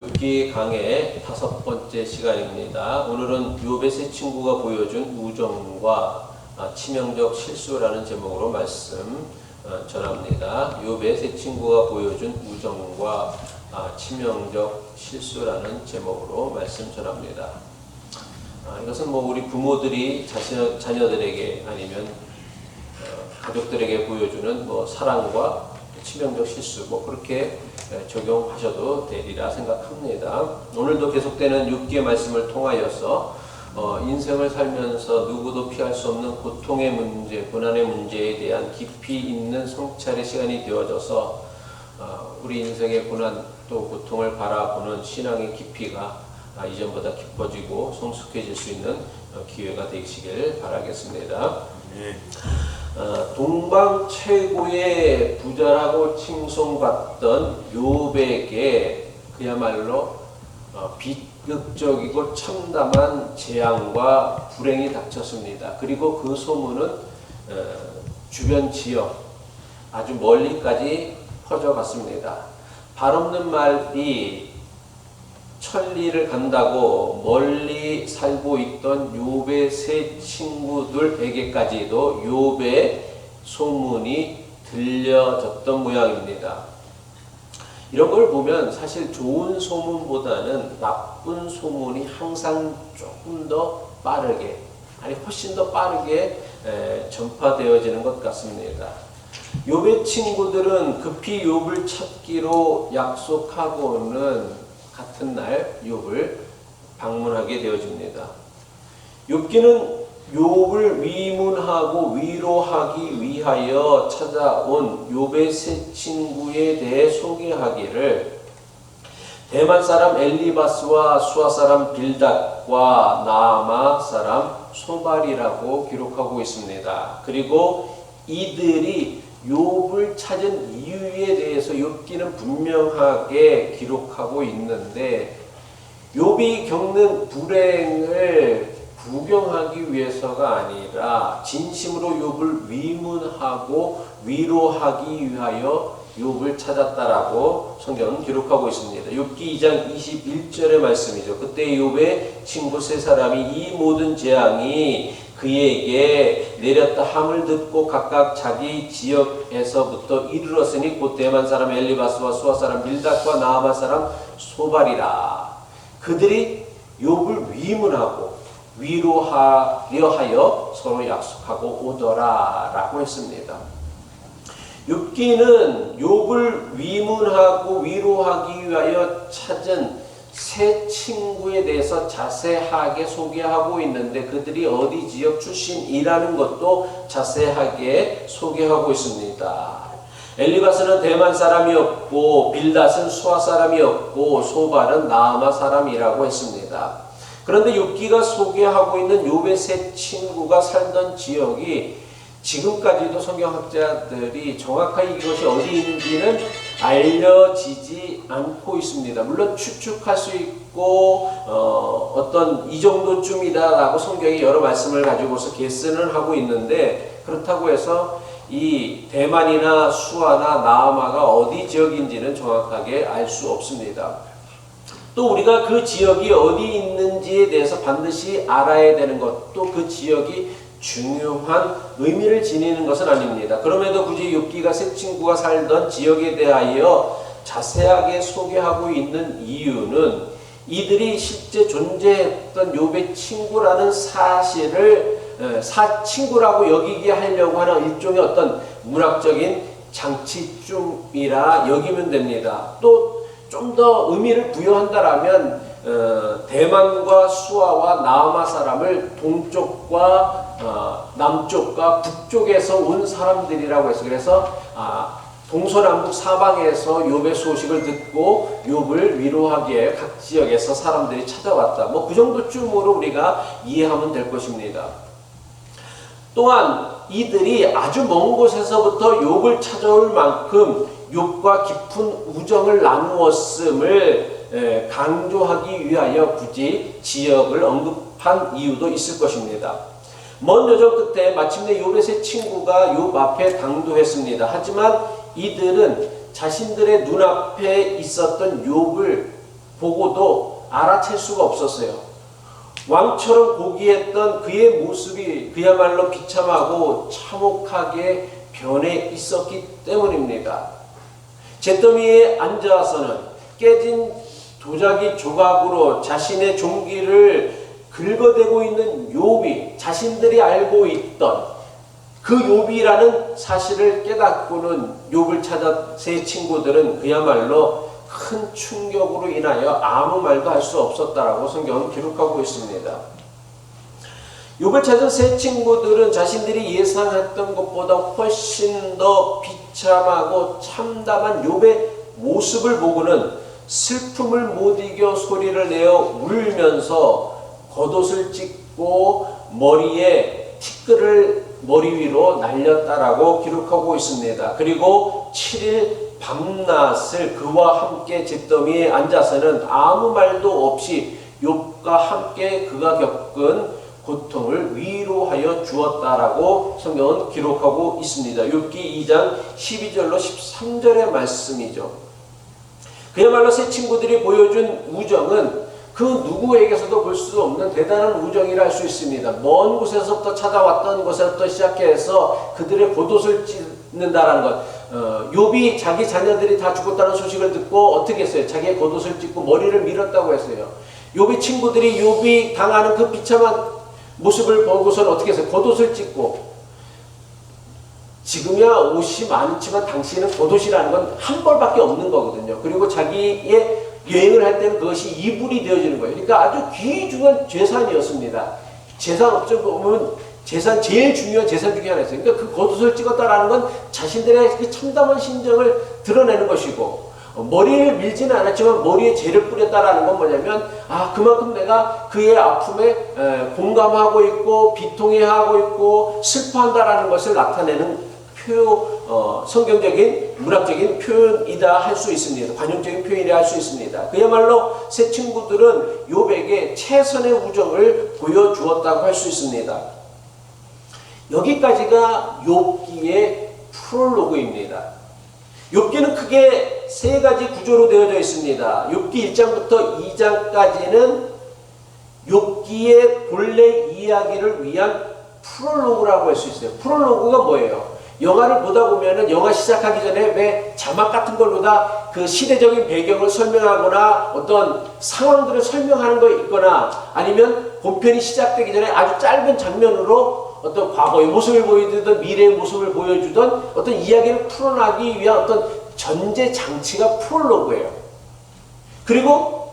욥기 강의 5번째 시간입니다. 오늘은 욥의 세 친구가 보여준 우정과 치명적 실수라는 제목으로 말씀 전합니다. 욥의 세 친구가 보여준 우정과 치명적 실수라는 제목으로 말씀 전합니다. 이것은 우리 부모들이 자녀들에게 아니면 가족들에게 보여주는 사랑과 치명적 실수 그렇게 적용하셔도 되리라 생각합니다. 오늘도 계속되는 6기의 말씀을 통하여서 인생을 살면서 누구도 피할 수 없는 고통의 문제, 고난의 문제에 대한 깊이 있는 성찰의 시간이 되어져서 우리 인생의 고난 또 고통을 바라보는 신앙의 깊이가 이전보다 깊어지고 성숙해질 수 있는 기회가 되시길 바라겠습니다. 네. 동방 최고의 부자라고 칭송받던 욥에게 그야말로 비극적이고 참담한 재앙과 불행이 닥쳤습니다. 그리고 그 소문은 주변 지역 아주 멀리까지 퍼져갔습니다. 발 없는 말이 천리를 간다고 멀리 살고 있던 욥의 세 친구들에게까지도 욥의 소문이 들려졌던 모양입니다. 이런 걸 보면 사실 좋은 소문보다는 나쁜 소문이 항상 조금 더 빠르게, 훨씬 더 빠르게 전파되어지는 것 같습니다. 욥의 친구들은 급히 욥을 찾기로 약속하고는 같은 날 욥을 방문하게 되어집니다. 욥기는 욥을 위문하고 위로하기 위하여 찾아온 욥의 세 친구에 대해 소개하기를 대만 사람 엘리바스와 수아 사람 빌닷과 나아마 사람 소발이라고 기록하고 있습니다. 그리고 이들이 욥을 찾은 이유에 대해서 욥기는 분명하게 기록하고 있는데 욥이 겪는 불행을 구경하기 위해서가 아니라 진심으로 욥을 위문하고 위로하기 위하여 욥을 찾았다라고 성경은 기록하고 있습니다. 욥기 2장 21절의 말씀이죠. 그때 욥의 친구 세 사람이 이 모든 재앙이 그에게 내렸다 함을 듣고 각각 자기 지역에서부터 이르렀으니 곧 대만 사람 엘리바스와 수아 사람 빌닷과 나아마 사람 소발이라. 그들이 욥을 위문하고 위로하려 하여 서로 약속하고 오더라 라고 했습니다. 욥기는 욥을 위문하고 위로하기 위하여 찾은 세 친구에 대해서 자세하게 소개하고 있는데 그들이 어디 지역 출신이라는 것도 자세하게 소개하고 있습니다. 엘리바스는 대만 사람이었고 빌닷은 수아 사람이었고 소발은 나아마 사람이라고 했습니다. 그런데 욥기가 소개하고 있는 욥의 세 친구가 살던 지역이 지금까지도 성경학자들이 정확하게 이것이 어디 있는지는 알려지지 않고 있습니다. 물론 추측할 수 있고 어떤 이 정도쯤이다라고 성경이 여러 말씀을 가지고서 계산을 하고 있는데 그렇다고 해서 이 대만이나 수아나 나아마가 어디 지역인지는 정확하게 알 수 없습니다. 또 우리가 그 지역이 어디 있는지에 대해서 반드시 알아야 되는 것, 또 그 지역이 중요한 의미를 지니는 것은 아닙니다. 그럼에도 굳이 욥기가 세 친구가 살던 지역에 대하여 자세하게 소개하고 있는 이유는 이들이 실제 존재했던 욥의 친구라는 사실을 친구라고 여기게 하려고 하는 일종의 어떤 문학적인 장치쯤이라 여기면 됩니다. 또 좀 더 의미를 부여한다라면 대만과 수아와 나아마 사람을 동쪽과 남쪽과 북쪽에서 온 사람들이라고 해서 그래서 동서남북 사방에서 욥의 소식을 듣고 욥을 위로하기에 각 지역에서 사람들이 찾아왔다. 그 정도쯤으로 우리가 이해하면 될 것입니다. 또한 이들이 아주 먼 곳에서부터 욥을 찾아올 만큼 욥과 깊은 우정을 나누었음을 강조하기 위하여 굳이 지역을 언급한 이유도 있을 것입니다. 먼 여정 끝에 마침내 욥의 세 친구가 욥 앞에 당도했습니다. 하지만 이들은 자신들의 눈앞에 있었던 욥을 보고도 알아챌 수가 없었어요. 왕처럼 고귀했던 그의 모습이 그야말로 비참하고 참혹하게 변해 있었기 때문입니다. 잿더미에 앉아서는 깨진 도자기 조각으로 자신의 종기를 긁어대고 있는 욥이 자신들이 알고 있던 그 욥이라는 사실을 깨닫고는 욥을 찾아 세 친구들은 그야말로 큰 충격으로 인하여 아무 말도 할 수 없었다라고 성경은 기록하고 있습니다. 욥을 찾은 세 친구들은 자신들이 예상했던 것보다 훨씬 더 비참하고 참담한 욥의 모습을 보고는 슬픔을 못 이겨 소리를 내어 울면서 겉옷을 찢고 머리에 티끌을 머리 위로 날렸다라고 기록하고 있습니다. 그리고 7일 밤낮을 그와 함께 잿더미에 앉아서는 아무 말도 없이 욥과 함께 그가 겪은 고통을 위로하여 주었다라고 성경은 기록하고 있습니다. 욥기 2장 12절로 13절의 말씀이죠. 그야말로 세 친구들이 보여준 우정은 그 누구에게서도 볼 수 없는 대단한 우정이라 할 수 있습니다. 먼 곳에서부터 찾아왔던 곳에서부터 시작해서 그들의 겉옷을 찢는다라는 것. 욥이 자기 자녀들이 다 죽었다는 소식을 듣고 어떻게 했어요? 자기의 겉옷을 찢고 머리를 밀었다고 했어요. 욥의 친구들이 욥이 당하는 그 비참한 모습을 보고서는 어떻게 했어요? 겉옷을 찢고, 지금이야 옷이 많지만 당시에는 겉옷이라는 건 한 벌밖에 없는 거거든요. 그리고 자기의 여행을 할 때는 그것이 이불이 되어지는 거예요. 그러니까 아주 귀중한 재산이었습니다. 재산 업적 보면 재산, 제일 중요한 재산 중에 하나였어요. 그러니까 그 겉옷을 찍었다라는 건 자신들의 그 참담한 심정을 드러내는 것이고, 머리를 밀지는 않았지만 머리에 재를 뿌렸다라는 건 뭐냐면, 그만큼 내가 그의 아픔에 공감하고 있고 비통해하고 있고 슬퍼한다라는 것을 나타내는 성경적인 문학적인 표현이다 할 수 있습니다. 관용적인 표현이라 할 수 있습니다. 그야말로 세 친구들은 욥에게 최선의 우정을 보여주었다고 할 수 있습니다. 여기까지가 욥기의 프롤로그입니다. 욥기는 크게 세 가지 구조로 되어져 있습니다. 욥기 1장부터 2장까지는 욥기의 본래 이야기를 위한 프롤로그라고 할 수 있어요. 프롤로그가 뭐예요? 영화를 보다 보면은 영화 시작하기 전에 왜 자막 같은 걸로 다 그 시대적인 배경을 설명하거나 어떤 상황들을 설명하는 거 있거나, 아니면 본편이 시작되기 전에 아주 짧은 장면으로 어떤 과거의 모습을 보여주던 미래의 모습을 보여주던 어떤 이야기를 풀어나기 위한 어떤 전제 장치가 프롤로그예요. 그리고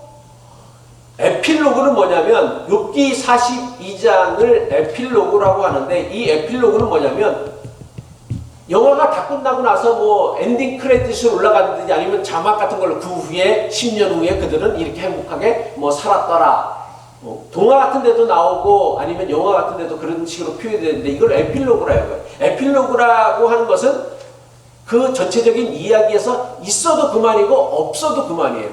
에필로그는 뭐냐면 욥기 42장을 에필로그라고 하는데, 이 에필로그는 뭐냐면 영화가 다 끝나고 나서 뭐 엔딩 크레딧으로 올라가든지 아니면 자막 같은 걸로 그 후에 10년 후에 그들은 이렇게 행복하게 뭐 살았더라, 동화 같은 데도 나오고 아니면 영화 같은 데도 그런 식으로 표현이 되는데, 이걸 에필로그라고 해요. 에필로그라고 하는 것은 그 전체적인 이야기에서 있어도 그만이고 없어도 그만이에요.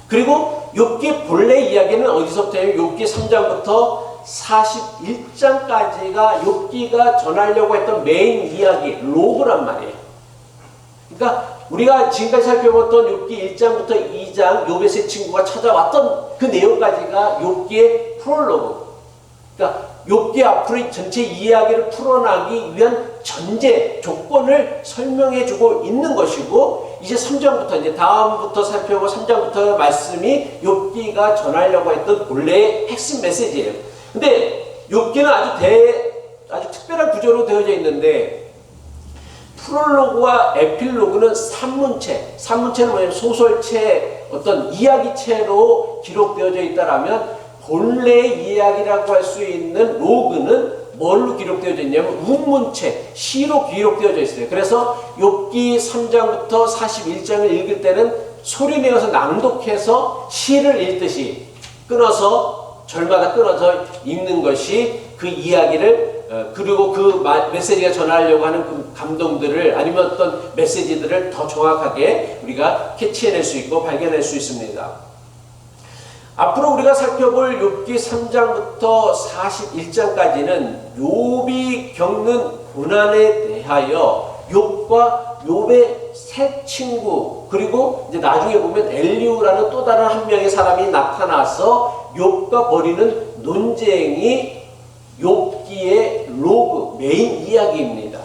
그리고 욥기 본래 이야기는 어디서부터예요? 욥기 3장부터 41장까지가 욥기가 전하려고 했던 메인 이야기, 로그란 말이에요. 그러니까 우리가 지금까지 살펴봤던 욥기 1장부터 2장 욥의 세 친구가 찾아왔던 그 내용까지가 욥기의 프롤로그. 그러니까 욥기 앞으로 전체 이야기를 풀어나기 위한 전제 조건을 설명해주고 있는 것이고, 이제 3장부터 이제 다음부터 살펴볼 3장부터 말씀이 욥기가 전하려고 했던 본래의 핵심 메시지예요. 근데 욥기는 아주 특별한 구조로 되어져 있는데, 프롤로그와 에필로그는 산문체는 뭐냐면 소설체, 어떤 이야기체로 기록되어져 있다라면, 본래의 이야기라고 할 수 있는 로그는 뭘로 기록되어져 있냐면 운문체, 시로 기록되어져 있어요. 그래서 욥기 3장부터 41장을 읽을 때는 소리내어서 낭독해서 시를 읽듯이 절마다 끊어서 읽는 것이 그 이야기를, 그리고 그 메시지가 전하려고 하는 그 감동들을, 아니면 어떤 메시지들을 더 정확하게 우리가 캐치해낼 수 있고 발견할 수 있습니다. 앞으로 우리가 살펴볼 욥기 3장부터 41장까지는 욥이 겪는 고난에 대하여 욥과 욥의 세 친구, 그리고 이제 나중에 보면 엘리후라는 또 다른 한 명의 사람이 나타나서 욥과 벌이는 논쟁이 욥기의 로그, 메인 이야기입니다.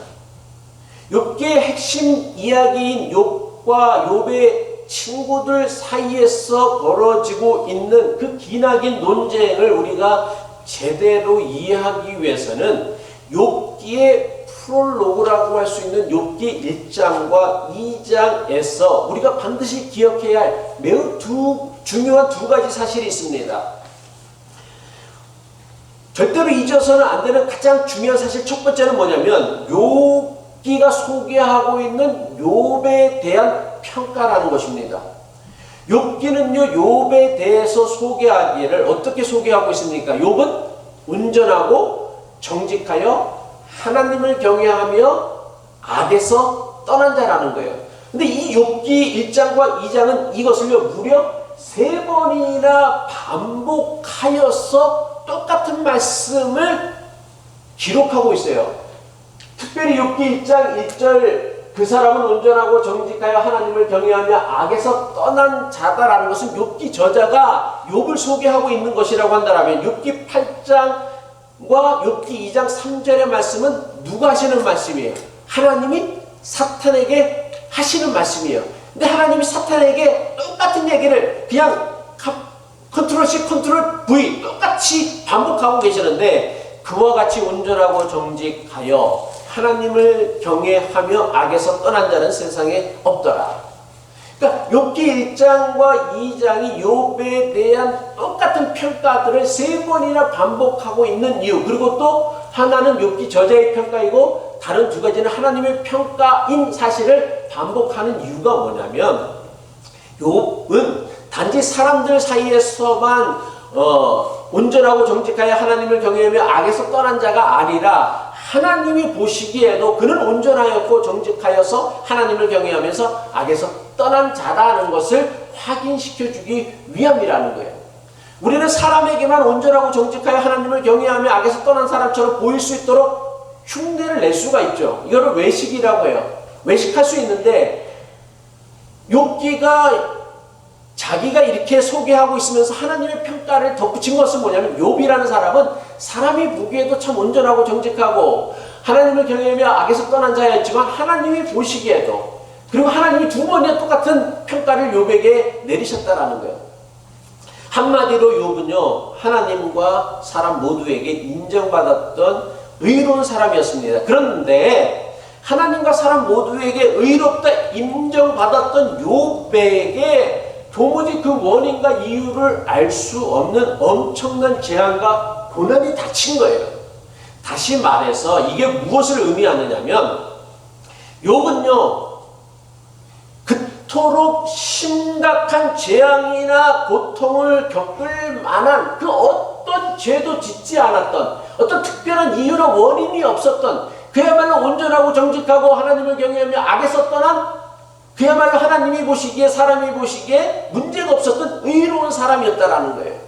욥기의 핵심 이야기인 욥과 욥의 친구들 사이에서 벌어지고 있는 그 기나긴 논쟁을 우리가 제대로 이해하기 위해서는 욥기의 프롤로그라고 할 수 있는 욥기 1장과 2장에서 우리가 반드시 기억해야 할 매우 중요한 두 가지 사실이 있습니다. 절대로 잊어서는 안 되는 가장 중요한 사실 첫 번째는 뭐냐면 욥기가 소개하고 있는 욥에 대한 평가라는 것입니다. 욥기는요, 욥에 대해서 소개하기를 어떻게 소개하고 있습니까? 욥은 온전하고 정직하여 하나님을 경외하며 악에서 떠난 자라는 거예요. 근데 이 욥기 1장과 2장은 이것을요, 무려 3번이나 반복하여서 똑같은 말씀을 기록하고 있어요. 특별히 욥기 1장 1절 그 사람은 온전하고 정직하여 하나님을 경외하며 악에서 떠난 자다라는 것은 욥기 저자가 욥을 소개하고 있는 것이라고 한다면 욥기 8장과 욥기 2장 3절의 말씀은 누가 하시는 말씀이에요? 하나님이 사탄에게 하시는 말씀이에요. 근데 하나님이 사탄에게 똑같은 얘기를 그냥 컨트롤 C, 컨트롤 V 똑같이 반복하고 계시는데 그와 같이 온전하고 정직하여 하나님을 경외하며 악에서 떠난 자는 세상에 없더라. 그러니까 욥기 1장과 2장이 욥에 대한 똑같은 평가들을 3번이나 반복하고 있는 이유, 그리고 또 하나는 욥기 저자의 평가이고 다른 두 가지는 하나님의 평가인 사실을 반복하는 이유가 뭐냐면 욥은 단지 사람들 사이에서만 온전하고 정직하여 하나님을 경외하며 악에서 떠난 자가 아니라 하나님이 보시기에도 그는 온전하였고 정직하여서 하나님을 경외하면서 악에서 떠난 자라는 것을 확인시켜주기 위함이라는 거예요. 우리는 사람에게만 온전하고 정직하여 하나님을 경외하며 악에서 떠난 사람처럼 보일 수 있도록 흉내를 낼 수가 있죠. 이거를 외식이라고 해요. 외식할 수 있는데 욥기가 자기가 이렇게 소개하고 있으면서 하나님의 평가를 덧붙인 것은 뭐냐면 욥이라는 사람은 사람이 보기에도 참 온전하고 정직하고 하나님을 경외하며 악에서 떠난 자였지만 하나님이 보시기에도 그리고 하나님이 두 번이나 똑같은 평가를 욥에게 내리셨다라는 거예요. 한마디로 욥은요, 하나님과 사람 모두에게 인정받았던 의로운 사람이었습니다. 그런데 하나님과 사람 모두에게 의롭다 인정받았던 욥에게 도무지 그 원인과 이유를 알 수 없는 엄청난 재앙과 고난이 닥친 거예요. 다시 말해서 이게 무엇을 의미하느냐면 욥은요, 그토록 심각한 재앙이나 고통을 겪을 만한 그 어떤 죄도 짓지 않았던 어떤 특별한 이유나 원인이 없었던 그야말로 온전하고 정직하고 하나님을 경외하며 악에서 떠난 그야말로 하나님이 보시기에 사람이 보시기에 문제가 없었던 의로운 사람이었다라는 거예요.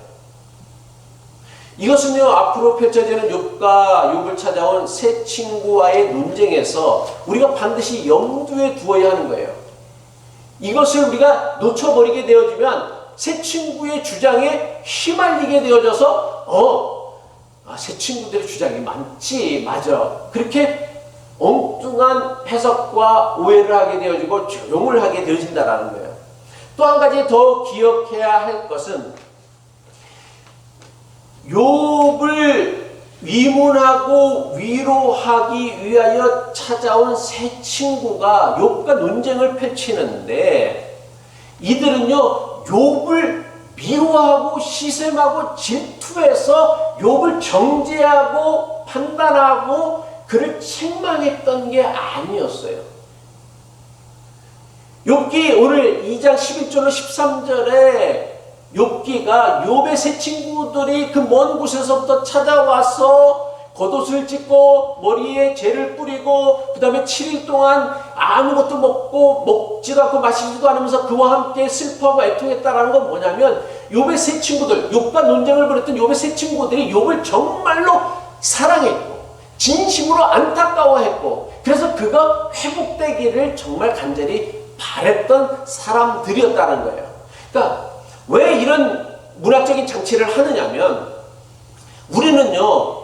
이것은요, 앞으로 펼쳐지는 욥과 욥을 찾아온 세 친구와의 논쟁에서 우리가 반드시 염두에 두어야 하는 거예요. 이것을 우리가 놓쳐버리게 되어지면 세 친구의 주장에 휘말리게 되어져서 세 친구들의 주장이 많지, 맞아, 그렇게 엉뚱한 해석과 오해를 하게 되어지고 조롱을 하게 되어진다는 거예요. 또 한 가지 더 기억해야 할 것은 욥을 위문하고 위로하기 위하여 찾아온 세 친구가 욥과 논쟁을 펼치는데 이들은요, 욥을 미워하고 시샘하고 질투해서 욥을 정죄하고 판단하고 그를 책망했던 게 아니었어요. 욥기 오늘 2장 11절로 13절에 욥기가 욥의 세 친구들이 그 먼 곳에서부터 찾아와서 겉옷을 찢고 머리에 재를 뿌리고 그 다음에 7일 동안 아무것도 먹지도 않고 마시지도 않으면서 그와 함께 슬퍼하고 애통했다라는 건 뭐냐면 욥의 세 친구들, 욥과 논쟁을 벌였던 욥의 세 친구들이 욥을 정말로 사랑했고 진심으로 안타까워했고 그래서 그가 회복되기를 정말 간절히 바랬던 사람들이었다는 거예요. 그러니까 왜 이런 문학적인 장치를 하느냐면 우리는요,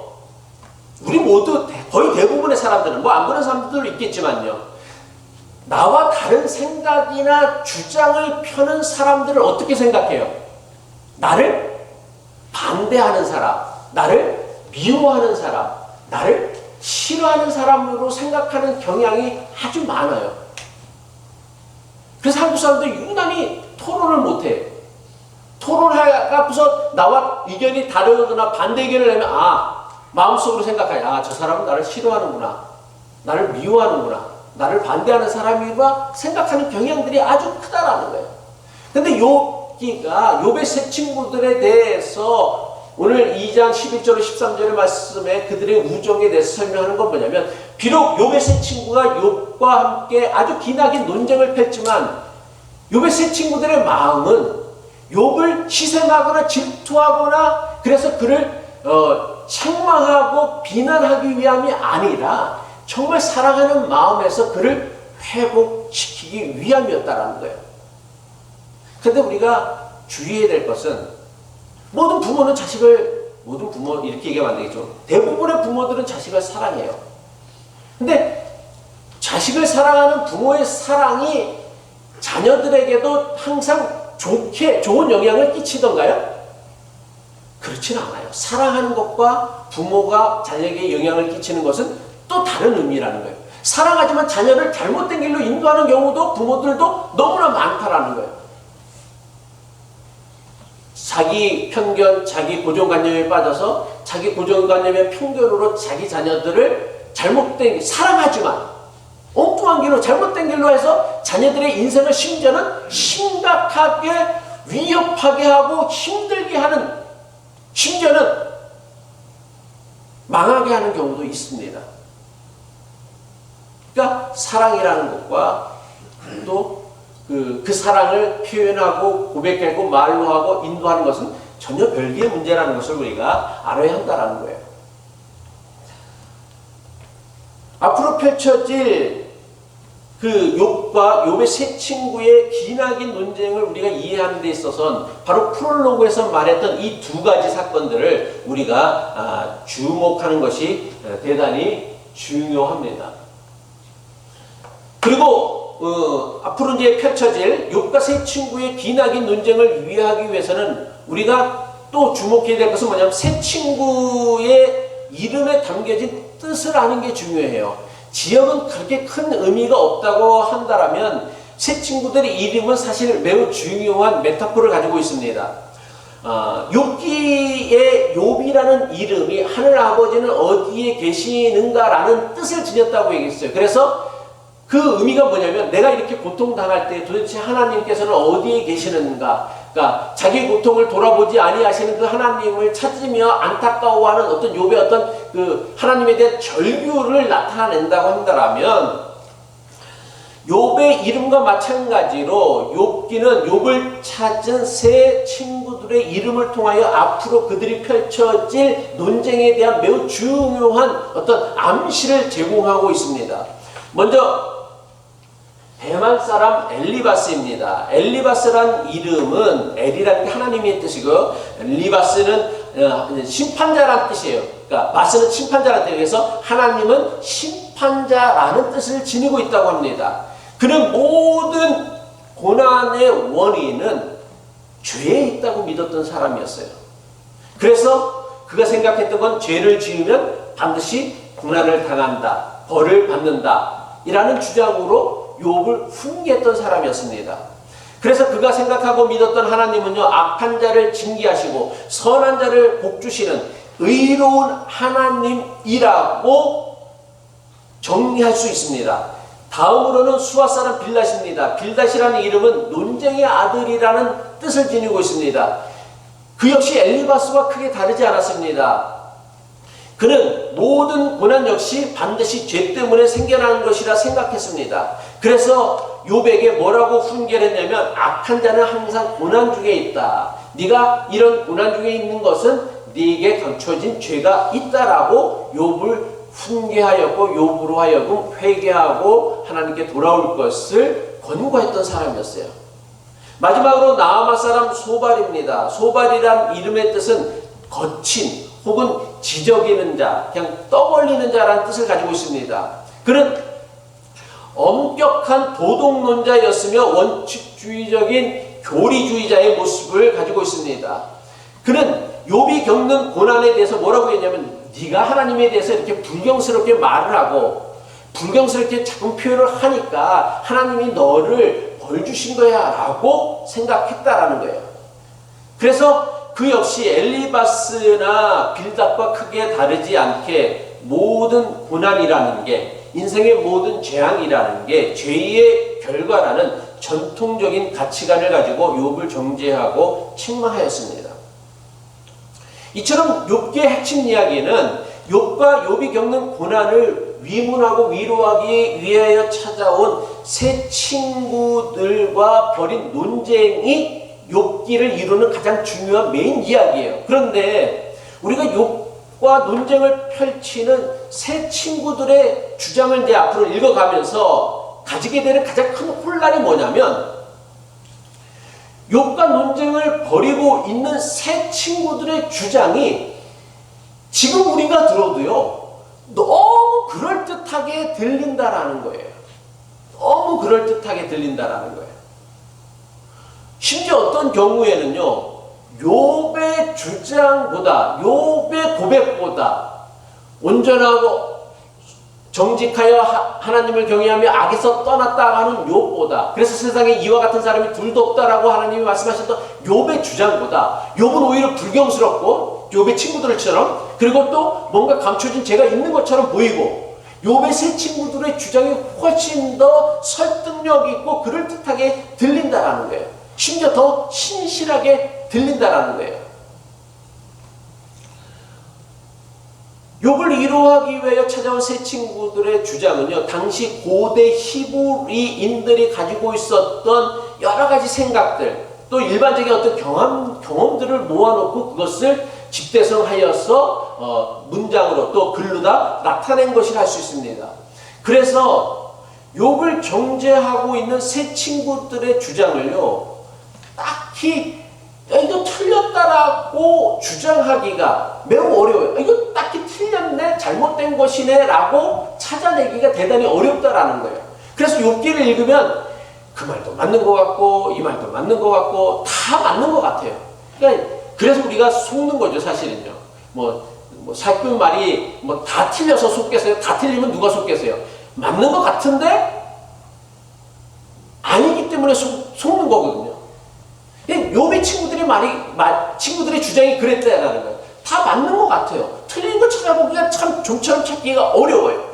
우리 모두 거의 대부분의 사람들은 뭐 안 그런 사람들도 있겠지만요, 나와 다른 생각이나 주장을 펴는 사람들을 어떻게 생각해요? 나를 반대하는 사람, 나를 미워하는 사람, 나를 싫어하는 사람으로 생각하는 경향이 아주 많아요. 그래서 한국 사람들이 유난히 토론을 못해. 토론하고서 나와 의견이 다르거나 반대 의견을 내면 마음속으로 생각하지. 저 사람은 나를 싫어하는구나. 나를 미워하는구나. 나를 반대하는 사람이라 생각하는 경향들이 아주 크다라는 거예요. 근데 욥의 세 친구들에 대해서 오늘 2장 11절 13절의 말씀에 그들의 우정에 대해서 설명하는 건 뭐냐면, 비록 욥의 세 친구가 욥과 함께 아주 기나긴 논쟁을 펼지만 욥의 세 친구들의 마음은 욥을 희생하거나 질투하거나 그래서 그를 책망하고 비난하기 위함이 아니라 정말 사랑하는 마음에서 그를 회복시키기 위함이었다라는 거예요. 그런데 우리가 주의해야 될 것은, 모든 부모 이렇게 얘기하면 안 되겠죠. 대부분의 부모들은 자식을 사랑해요. 근데 자식을 사랑하는 부모의 사랑이 자녀들에게도 항상 좋은 영향을 끼치던가요? 그렇진 않아요. 사랑하는 것과 부모가 자녀에게 영향을 끼치는 것은 또 다른 의미라는 거예요. 사랑하지만 자녀를 잘못된 길로 인도하는 경우도 부모들도 너무나 많다라는 거예요. 자기 편견, 자기 고정관념에 빠져서 자기 고정관념의 편견으로 자기 자녀들을 사랑하지만 엉뚱한 길로, 잘못된 길로 해서 자녀들의 인생을 심지어는 심각하게 위협하게 하고 힘들게 하는, 심지어는 망하게 하는 경우도 있습니다. 그러니까 사랑이라는 것과 또 그 사랑을 표현하고 고백하고 말로 하고 인도하는 것은 전혀 별개의 문제라는 것을 우리가 알아야 한다는 거예요. 앞으로 펼쳐질 그 욥과 욥의 세 친구의 기나긴 논쟁을 우리가 이해하는 데 있어서는 바로 프롤로그에서 말했던 이 두 가지 사건들을 우리가 주목하는 것이 대단히 중요합니다. 그리고 앞으로 이제 펼쳐질 욥과 세 친구의 기나긴 논쟁을 이해하기 위해서는 우리가 또 주목해야 될 것은 뭐냐면, 세 친구의 이름에 담겨진 뜻을 아는 게 중요해요. 지역은 그렇게 큰 의미가 없다고 한다면 세 친구들의 이름은 사실 매우 중요한 메타포를 가지고 있습니다. 욥기의 욥이라는 이름이 하늘 아버지는 어디에 계시는가라는 뜻을 지녔다고 얘기했어요. 그래서 그 의미가 뭐냐면, 내가 이렇게 고통당할 때 도대체 하나님께서는 어디에 계시는가, 그러니까 자기 고통을 돌아보지 아니하시는 그 하나님을 찾으며 안타까워하는 어떤 욥의 어떤 그 하나님에 대한 절규를 나타낸다고 한다면, 욥의 이름과 마찬가지로 욥기는 욥을 찾은 세 친구들의 이름을 통하여 앞으로 그들이 펼쳐질 논쟁에 대한 매우 중요한 어떤 암시를 제공하고 있습니다. 먼저 대만 사람 엘리바스입니다. 엘리바스란 이름은, 엘이라는 게 하나님의 뜻이고 엘리바스는 심판자라는 뜻이에요. 그러니까 바스는 심판자라는 뜻이에요. 그래서 하나님은 심판자라는 뜻을 지니고 있다고 합니다. 그는 모든 고난의 원인은 죄에 있다고 믿었던 사람이었어요. 그래서 그가 생각했던 건, 죄를 지으면 반드시 고난을 당한다, 벌을 받는다 이라는 주장으로 욥을 훈계했던 사람이었습니다. 그래서 그가 생각하고 믿었던 하나님은요, 악한 자를 징계하시고 선한 자를 복주시는 의로운 하나님이라고 정리할 수 있습니다. 다음으로는 수아 사람 빌닷입니다. 빌닷이라는 이름은 논쟁의 아들이라는 뜻을 지니고 있습니다. 그 역시 엘리바스와 크게 다르지 않았습니다. 그는 모든 고난 역시 반드시 죄 때문에 생겨나는 것이라 생각했습니다. 그래서 욥에게 뭐라고 훈계를 했냐면, 악한 자는 항상 고난 중에 있다. 네가 이런 고난 중에 있는 것은 네게 감춰진 죄가 있다라고 욥을 훈계하였고 욥으로 하여금 회개하고 하나님께 돌아올 것을 권고했던 사람이었어요. 마지막으로 나아마 사람 소발입니다. 소발이란 이름의 뜻은 거친 혹은 지저귀는 자, 그냥 떠벌리는 자라는 뜻을 가지고 있습니다. 그는 엄격한 도덕론자였으며 원칙주의적인 교리주의자의 모습을 가지고 있습니다. 그는 욥이 겪는 고난에 대해서 뭐라고 했냐면, 네가 하나님에 대해서 이렇게 불경스럽게 말을 하고 불경스럽게 작은 표현을 하니까 하나님이 너를 벌 주신 거야 라고 생각했다라는 거예요. 그래서 그 역시 엘리바스나 빌닷과 크게 다르지 않게 모든 고난이라는 게, 인생의 모든 재앙이라는 게 죄의 결과라는 전통적인 가치관을 가지고 욥을 정죄하고 책망하였습니다. 이처럼 욥기의 핵심 이야기는 욥과 욥이 겪는 고난을 위문하고 위로하기 위하여 찾아온 세 친구들과 벌인 논쟁이 욥기를 이루는 가장 중요한 메인 이야기예요. 그런데 우리가 욥과 논쟁을 펼치는 세 친구들의 주장을 이제 앞으로 읽어가면서 가지게 되는 가장 큰 혼란이 뭐냐면, 욥과 논쟁을 벌이고 있는 세 친구들의 주장이 지금 우리가 들어도요 너무 그럴듯하게 들린다라는 거예요. 너무 그럴듯하게 들린다라는 거예요. 심지어 어떤 경우에는요, 욥의 주장보다, 욥의 고백보다 온전하고 정직하여 하나님을 경외하며 악에서 떠났다 하는 욥보다, 그래서 세상에 이와 같은 사람이 둘도 없다라고 하나님이 말씀하셨던 욥의 주장보다 욥은 오히려 불경스럽고 욥의 친구들처럼, 그리고 또 뭔가 감춰진 죄가 있는 것처럼 보이고, 욥의 세 친구들의 주장이 훨씬 더 설득력 있고 그럴듯하게 들린다라는 거예요. 심지어 더 신실하게 들린다라는 거예요. 욥을 위로하기 위하여 찾아온 세 친구들의 주장은요, 당시 고대 히브리인들이 가지고 있었던 여러 가지 생각들, 또 일반적인 어떤 경험들을 모아놓고 그것을 집대성하여서 문장으로 또 글로다 나타낸 것이라 할 수 있습니다. 그래서 욥을 정죄하고 있는 세 친구들의 주장을요, 딱히 이거 틀렸다라고 주장하기가 매우 어려워요. 이거 딱히 틀렸네, 잘못된 것이네 라고 찾아내기가 대단히 어렵다라는 거예요. 그래서 욥기를 읽으면 그 말도 맞는 것 같고 이 말도 맞는 것 같고 다 맞는 것 같아요. 그러니까 그래서 우리가 속는 거죠, 사실은요. 살꾼 말이 다 틀려서 속겠어요? 다 틀리면 누가 속겠어요? 맞는 것 같은데 아니기 때문에 속는 거거든요. 욥의 친구들의 주장이 그랬다라는 거예요. 다 맞는 것 같아요. 틀린 거 찾아보기가 참 좀처럼 찾기가 어려워요.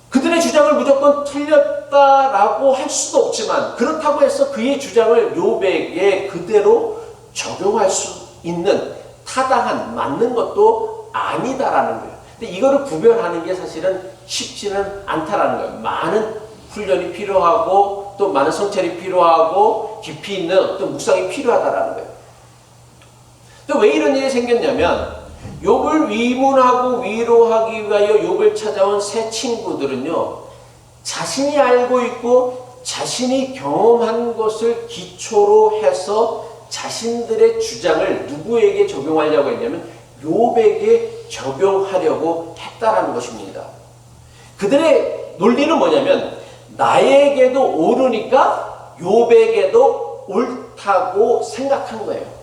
그들의 주장을 무조건 틀렸다라고 할 수도 없지만, 그렇다고 해서 그의 주장을 욥에게 그대로 적용할 수 있는 타당한 맞는 것도 아니다라는 거예요. 근데 이거를 구별하는 게 사실은 쉽지는 않다라는 거예요. 많은 훈련이 필요하고 또 많은 성찰이 필요하고 깊이 있는 어떤 묵상이 필요하다라는 거예요. 또 왜 이런 일이 생겼냐면, 욥을 위문하고 위로하기 위하여 욥을 찾아온 세 친구들은요, 자신이 알고 있고 자신이 경험한 것을 기초로 해서 자신들의 주장을 누구에게 적용하려고 했냐면 욥에게 적용하려고 했다라는 것입니다. 그들의 논리는 뭐냐면, 나에게도 옳으니까 욥에게도 옳다고 생각한 거예요.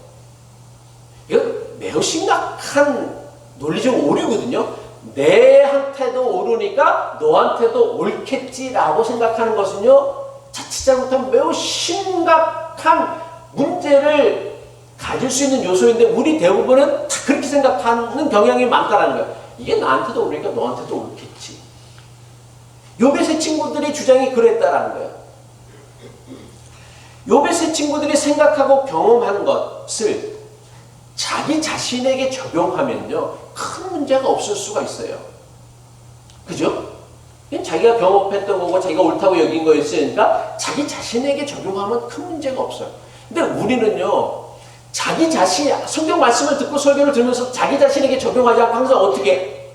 이건 매우 심각한 논리적 오류거든요. 내한테도 옳으니까 너한테도 옳겠지라고 생각하는 것은요, 자칫 잘못하면 매우 심각한 문제를 가질 수 있는 요소인데, 우리 대부분은 다 그렇게 생각하는 경향이 많다는 거예요. 이게 나한테도 옳으니까 너한테도 옳겠지. 욥의 세 친구들의 주장이 그랬다라는 거예요. 욥의 세 친구들이 생각하고 경험한 것을 자기 자신에게 적용하면요, 큰 문제가 없을 수가 있어요. 그죠? 자기가 경험했던 거고 자기가 옳다고 여긴 거였으니까 자기 자신에게 적용하면 큰 문제가 없어요. 근데 우리는요, 자기 자신, 성경 말씀을 듣고 설교를 들으면서 자기 자신에게 적용하지 않고 항상 어떻게?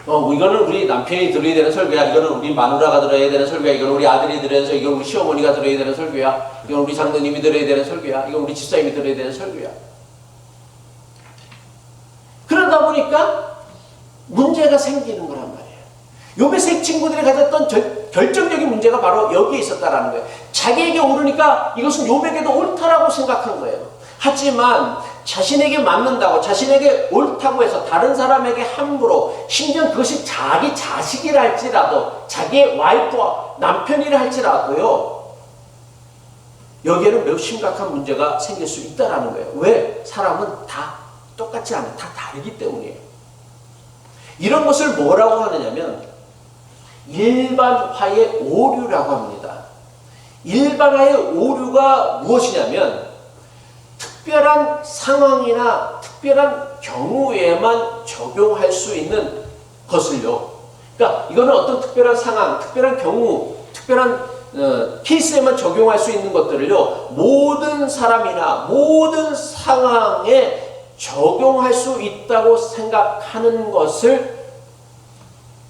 이거는 우리 남편이 들어야 되는 설교야. 이거는 우리 마누라가 들어야 되는 설교야. 이거는 우리 아들이 들어야 되는 설교야. 이건 우리 시어머니가 들어야 되는 설교야. 이건 우리 장로님이 들어야 되는 설교야. 이건 우리 집사님이 들어야 되는 설교야. 그러다 보니까 문제가 생기는 거란 말이에요. 욥의 세 친구들이 가졌던 결정적인 문제가 바로 여기에 있었다라는 거예요. 자기에게 오르니까 이것은 욥에게도 옳다라고 생각한 거예요. 하지만 자신에게 맞는다고, 자신에게 옳다고 해서 다른 사람에게 함부로, 심지어 그것이 자기 자식이라 할지라도, 자기의 와이프와 남편이라 할지라도요, 여기에는 매우 심각한 문제가 생길 수 있다는 거예요. 왜? 사람은 다 똑같지 않아요. 다 다르기 때문이에요. 이런 것을 뭐라고 하느냐면 일반화의 오류라고 합니다. 일반화의 오류가 무엇이냐면 특별한 상황이나 특별한 경우에만 적용할 수 있는 것을요. 그러니까 이거는 어떤 특별한 상황, 특별한 경우, 특별한 케이스에만 적용할 수 있는 것들을요, 모든 사람이나 모든 상황에 적용할 수 있다고 생각하는 것을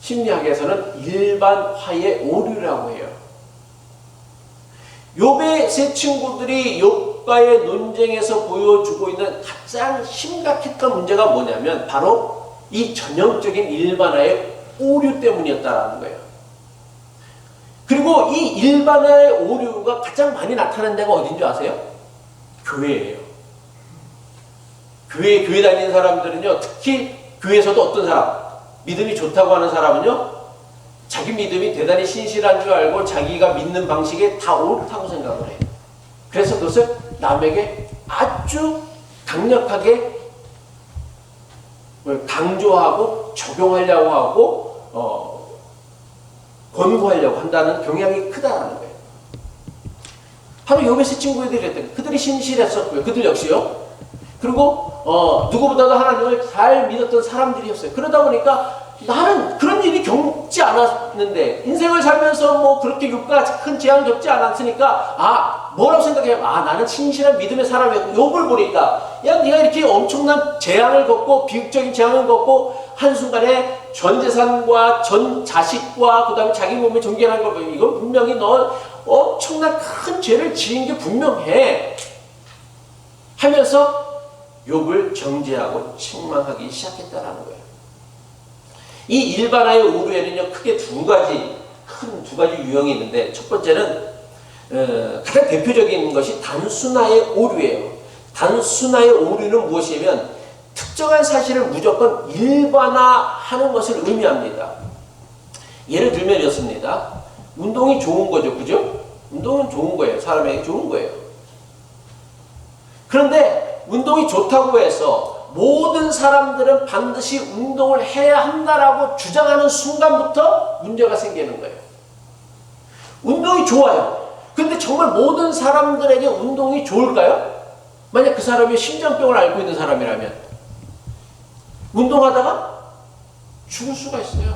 심리학에서는 일반화의 오류라고 해요. 욥의 세 친구들이 욥과의 논쟁에서 보여주고 있는 가장 심각했던 문제가 뭐냐면 바로 이 전형적인 일반화의 오류 때문이었다는 거예요. 그리고 이 일반화의 오류가 가장 많이 나타나는 데가 어딘 줄 아세요? 교회예요. 교회 다니는 사람들은요, 특히 교회에서도 어떤 사람, 믿음이 좋다고 하는 사람은요, 자기 믿음이 대단히 신실한 줄 알고 자기가 믿는 방식에 다 옳다고 생각을 해요. 그래서 그것을 남에게 아주 강력하게 강조하고 적용하려고 하고 권고하려고 한다는 경향이 크다라는 거예요. 바로 욥의 세 친구들이 그랬대요. 그들이 신실했었고요. 그들 역시요. 그리고 누구보다도 하나님을 잘 믿었던 사람들이었어요. 그러다 보니까 나는 그런 일이 겪지 않았는데, 인생을 살면서 뭐 그렇게 육과 큰 재앙을 겪지 않았으니까, 뭐라고 생각해요? 나는 신실한 믿음의 사람이었고, 욥을 보니까, 야, 네가 이렇게 엄청난 재앙을 겪고, 비극적인 재앙을 겪고, 한순간에 전 재산과 전 자식과, 그 다음에 자기 몸에 존경하는 걸 보면, 이건 분명히 너 엄청난 큰 죄를 지은 게 분명해. 하면서 욥을 정죄하고 책망하기 시작했다라는 거예요. 이 일반화의 오류에는요, 크게 두 가지 유형이 있는데, 첫 번째는 가장 대표적인 것이 단순화의 오류예요. 단순화의 오류는 무엇이냐면 특정한 사실을 무조건 일반화하는 것을 의미합니다. 예를 들면 이렇습니다. 운동이 좋은 거죠, 그죠? 운동은 좋은 거예요. 사람에게 좋은 거예요. 그런데 운동이 좋다고 해서 모든 사람들은 반드시 운동을 해야 한다라고 주장하는 순간부터 문제가 생기는 거예요. 운동이 좋아요. 그런데 정말 모든 사람들에게 운동이 좋을까요? 만약 그 사람이 심장병을 앓고 있는 사람이라면 운동하다가 죽을 수가 있어요.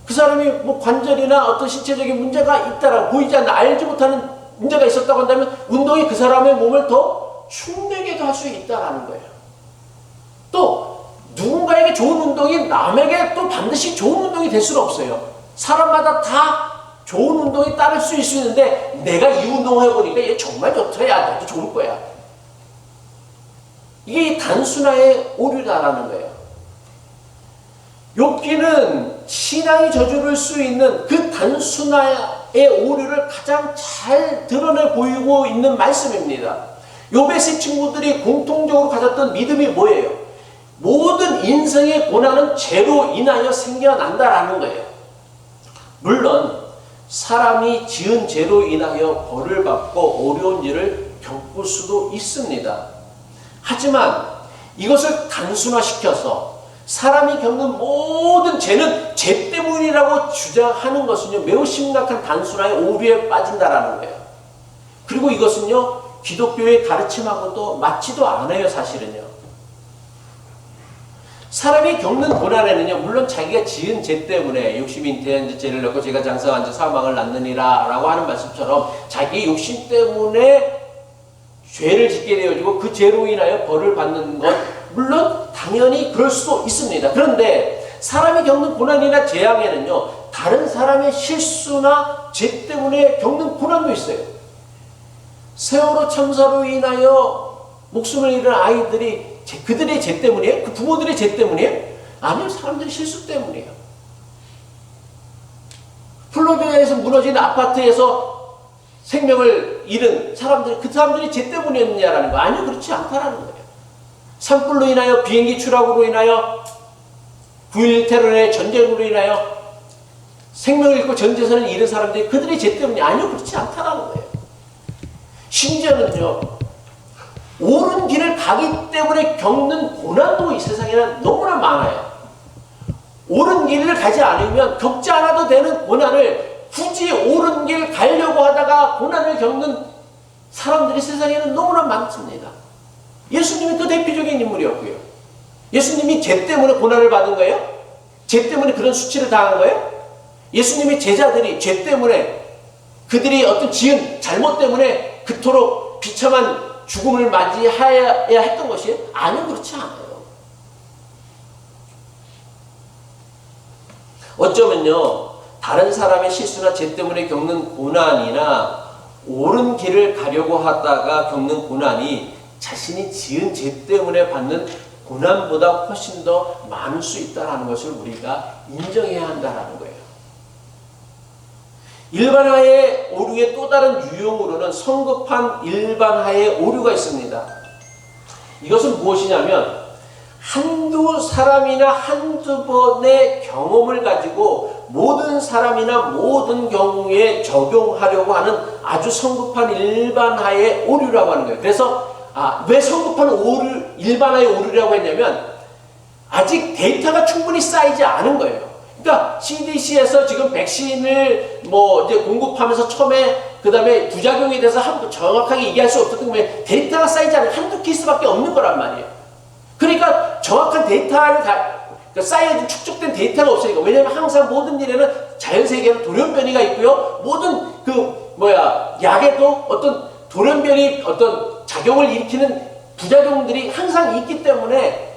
그 사람이 뭐 관절이나 어떤 신체적인 문제가 있다라고, 보이지 않는, 알지 못하는 문제가 있었다고 한다면 운동이 그 사람의 몸을 더 흉내게도 할 수 있다는 거예요. 또 누군가에게 좋은 운동이 남에게 또 반드시 좋은 운동이 될 수는 없어요. 사람마다 다 좋은 운동이 따를 수 있는데, 내가 이 운동을 해보니까 얘 정말 좋더라, 야, 나도 좋을 거야. 이게 단순화의 오류다라는 거예요. 욥기는 신앙이 저주를 수 있는 그 단순화의 오류를 가장 잘 드러내 보이고 있는 말씀입니다. 욥의 세 친구들이 공통적으로 가졌던 믿음이 뭐예요? 모든 인생의 고난은 죄로 인하여 생겨난다라는 거예요. 물론 사람이 지은 죄로 인하여 벌을 받고 어려운 일을 겪을 수도 있습니다. 하지만 이것을 단순화시켜서 사람이 겪는 모든 죄는 죄 때문이라고 주장하는 것은요, 매우 심각한 단순화의 오류에 빠진다라는 거예요. 그리고 이것은요, 기독교의 가르침하고도 맞지도 않아요, 사실은요. 사람이 겪는 고난에는요, 물론 자기가 지은 죄 때문에 욕심이 잉태한 죄를 넣고 제가 장사한 자 사망을 낳느니라 라고 하는 말씀처럼 자기의 욕심 때문에 죄를 짓게 되어지고 그 죄로 인하여 벌을 받는 것, 물론 당연히 그럴 수도 있습니다. 그런데 사람이 겪는 고난이나 재앙에는요, 다른 사람의 실수나 죄 때문에 겪는 고난도 있어요. 세월호 참사로 인하여 목숨을 잃은 아이들이 그들의 죄 때문이에요? 그 부모들의 죄 때문이에요? 아니요, 사람들의 실수 때문이에요. 플로리다에서 무너진 아파트에서 생명을 잃은 사람들이 그 사람들이 죄 때문이었느냐라는 거, 아니요, 그렇지 않다라는 거예요. 산불로 인하여, 비행기 추락으로 인하여, 9.11 테러의 전쟁으로 인하여 생명을 잃고 전 재산을 잃은 사람들이 그들의 죄 때문이, 아니요, 그렇지 않다라는 거예요. 심지어는요, 옳은 길을 가기 때문에 겪는 고난도 이 세상에는 너무나 많아요. 옳은 길을 가지 않으면 겪지 않아도 되는 고난을 굳이 옳은 길 가려고 하다가 고난을 겪는 사람들이 세상에는 너무나 많습니다. 예수님이 그 대표적인 인물이었고요. 예수님이 죄 때문에 고난을 받은 거예요? 죄 때문에 그런 수치를 당한 거예요? 예수님의 제자들이 죄 때문에, 그들이 어떤 지은 잘못 때문에 그토록 비참한 죽음을 맞이해야 했던 것이에요? 아니요, 그렇지 않아요. 어쩌면요, 다른 사람의 실수나 죄 때문에 겪는 고난이나 옳은 길을 가려고 하다가 겪는 고난이 자신이 지은 죄 때문에 받는 고난보다 훨씬 더 많을 수 있다는 것을 우리가 인정해야 한다는 거예요. 일반화의 오류의 또 다른 유형으로는 성급한 일반화의 오류가 있습니다. 이것은 무엇이냐면, 한두 사람이나 한두 번의 경험을 가지고 모든 사람이나 모든 경우에 적용하려고 하는 아주 성급한 일반화의 오류라고 하는 거예요. 그래서 왜 성급한 오류, 일반화의 오류라고 했냐면, 아직 데이터가 충분히 쌓이지 않은 거예요. 그러니까 CDC에서 지금 백신을 이제 공급하면서 처음에 그 다음에 부작용에 대해서 정확하게 얘기할 수 없었던 게 데이터가 쌓이지 않은 한두 케이스밖에 없는 거란 말이에요. 그러니까 정확한 데이터를 쌓여진 축적된 데이터가 없으니까. 왜냐하면 항상 모든 일에는 자연세계에는 돌연변이가 있고요, 모든 약에도 어떤 돌연변이, 어떤 작용을 일으키는 부작용들이 항상 있기 때문에